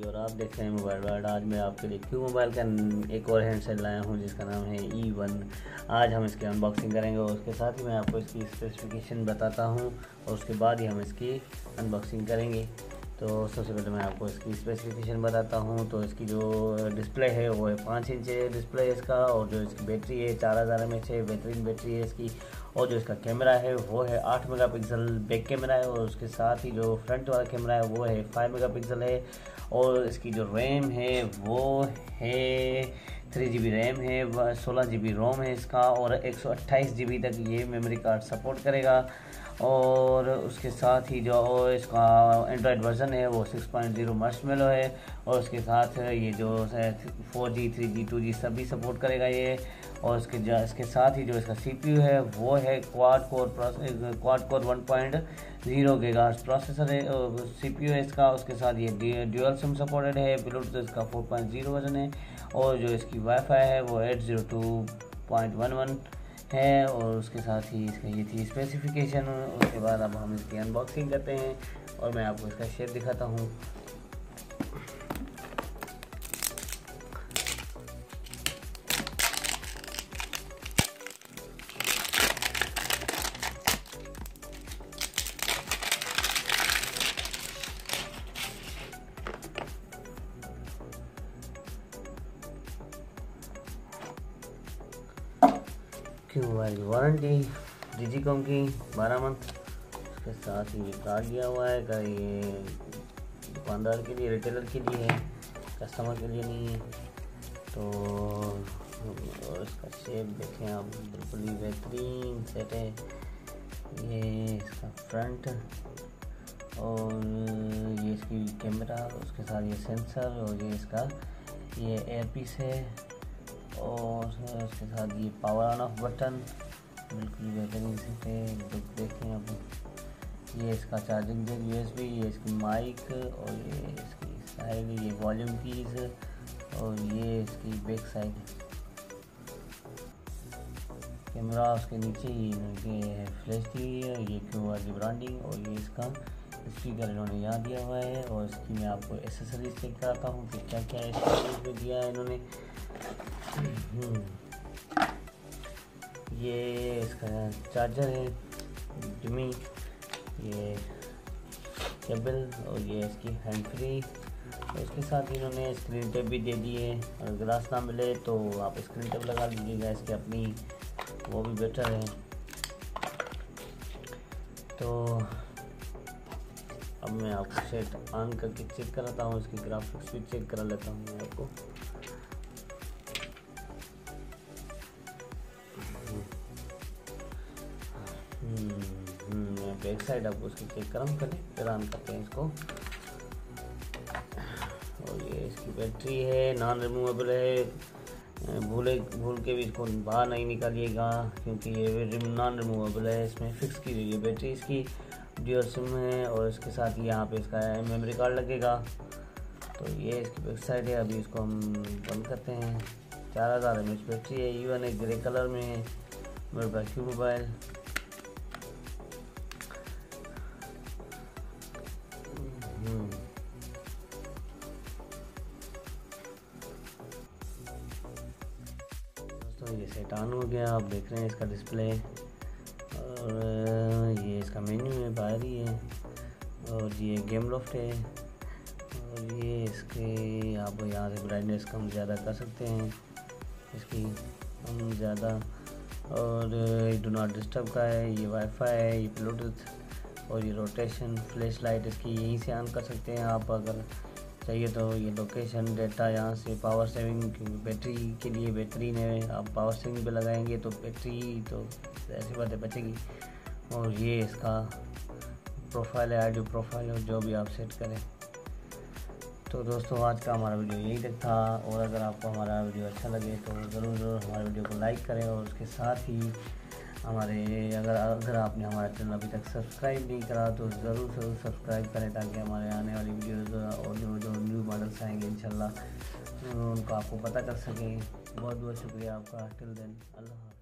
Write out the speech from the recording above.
और आप देख रहे हैं मोबाइल वर्ल्ड। आज मैं आपके लिए क्यू मोबाइल का एक और हैंडसेट लाया हूं जिसका नाम है E1। आज हम इसकी अनबॉक्सिंग करेंगे और उसके साथ ही मैं आपको इसकी स्पेसिफिकेशन बताता हूं और उसके बाद ही हम इसकी अनबॉक्सिंग करेंगे। तो सबसे पहले मैं आपको इसकी स्पेसिफिकेशन बताता हूं। तो इसकी जो डिस्प्ले है वो है 5 इंच डिस्प्ले है इसका, और जो इसकी बैटरी है 4000 mAh है, बेहतरीन बैटरी है इसकी। और जो इसका कैमरा है वो है 8 मेगापिक्सल बैक कैमरा है, और उसके साथ ही जो फ्रंट वाला कैमरा है वो है 5 मेगापिक्सल है। और इसकी जो रैम है वो है 3 GB रैम है, 16 GB रोम है इसका, और 128 GB तक ये मेमोरी कार्ड सपोर्ट करेगा। और उसके साथ ही जो इसका एंड्रॉयड वर्जन है वो 6.0 मार्शमैलो है, और उसके साथ ये जो 4G 3G 2G सभी सपोर्ट करेगा ये। और इसके साथ ही जो इसका CPU है वो है क्वाड कोर 1.0 GHz प्रोसेसर है, CPU है इसका। उसके साथ ये ड्यूअल सिम सपोर्टेड है, ब्लूटूथ इसका 4.0 वर्जन है, और जो इसकी वाईफाई है वो 802.11 है। और उसके साथ ही इसका ये थी स्पेसिफिकेशन। उसके बाद अब हम इसकी अनबॉक्सिंग करते हैं और मैं आपको इसका शेप दिखाता हूँ। मोबाइल की वारंटी डिजिकॉम की 12 मंथ। उसके साथ ही ये कार्ड दिया हुआ है का, ये दुकानदार के लिए, रिटेलर के लिए है, कस्टमर के लिए नहीं है। तो और इसका शेप देखें आप, बिल्कुल ही बेहतरीन सेट है। ये इसका फ्रंट, और ये इसकी कैमरा, उसके साथ ये सेंसर, और ये इसका ये एयरपीस है, और उसके साथ ये पावर ऑन ऑफ बटन बिल्कुल बेहतरीन से देखें आप। ये इसका चार्जिंग जैक USB, ये इसकी माइक, और ये इसकी साइड ये वॉल्यूम कीज, और ये इसकी बैक साइड कैमरा। उसके नीचे ये फ्लैश दी हुई है, ये QR की ब्रांडिंग, और ये इसका स्पीकर इन्होंने यहाँ दिया हुआ है। और इसकी मैं आपको एसेसरीज चेक कराता हूँ कि क्या क्या एसेसरीज में दिया है इन्होंने। ये इसका चार्जर है जिमी, ये केबल, और ये इसकी हैंड फ्री। और इसके साथ इन्होंने स्क्रीन टेप भी दे दी है। अगर ग्लास ना मिले तो आप स्क्रीन टेप लगा लीजिएगा इसकी अपनी, वो भी बेटर है। तो अब मैं आपको सेट ऑन करके चेक कराता हूँ, इसकी ग्राफिक्स भी चेक करा लेता हूँ मैं आपको। बैक साइड आपको उसकी चेक करम करें, फिर ऑन करते हैं इसको। और ये इसकी बैटरी है, नॉन रिमूवेबल है, भूल के भी इसको बाहर नहीं निकालिएगा क्योंकि ये नॉन रिमूवेबल है। इसमें फिक्स की हुई है बैटरी इसकी, ड्यूअल सिम है, और इसके साथ यहाँ पे इसका मेमोरी कार्ड लगेगा। तो ये इसकी बैक साइड है। अभी इसको हम बंद करते हैं। 4000 mAh बैटरी है, E1 एक ग्रे कलर में है, मेरे पास क्यू मोबाइल। दोस्तों ये सेट ऑन हो गया, आप देख रहे हैं इसका डिस्प्ले, और ये इसका मेन्यू है, बाहर ही है, और ये गेम लॉफ्ट है, और ये इसके आप यहाँ से ब्राइटनेस कम ज़्यादा कर सकते हैं इसकी, कम ज़्यादा। और डू नॉट डिस्टर्ब का है, ये वाईफाई है, ये ब्लूटूथ, और ये रोटेशन फ्लैश लाइट इसकी यहीं से ऑन कर सकते हैं आप अगर चाहिए तो। ये लोकेशन डेटा यहाँ से, पावर सेविंग बैटरी के लिए बेहतरीन है, आप पावर सेविंग पे लगाएंगे तो बैटरी तो ऐसी बातें बचेगी। और ये इसका प्रोफाइल है, ऑडियो प्रोफाइल है, जो भी आप सेट करें। तो दोस्तों आज का हमारा वीडियो यही तक था, और अगर आपको हमारा वीडियो अच्छा लगे तो ज़रूर हमारे वीडियो को लाइक करें, और उसके साथ ही अगर आपने हमारा चैनल अभी तक सब्सक्राइब नहीं करा तो ज़रूर सब्सक्राइब करें, ताकि हमारे आने वाली वीडियोज़ और जो न्यू मॉडल्स आएंगे इंशाल्लाह उनको आपको पता कर सकें। बहुत बहुत शुक्रिया आपका। टिल देन, अल्लाह।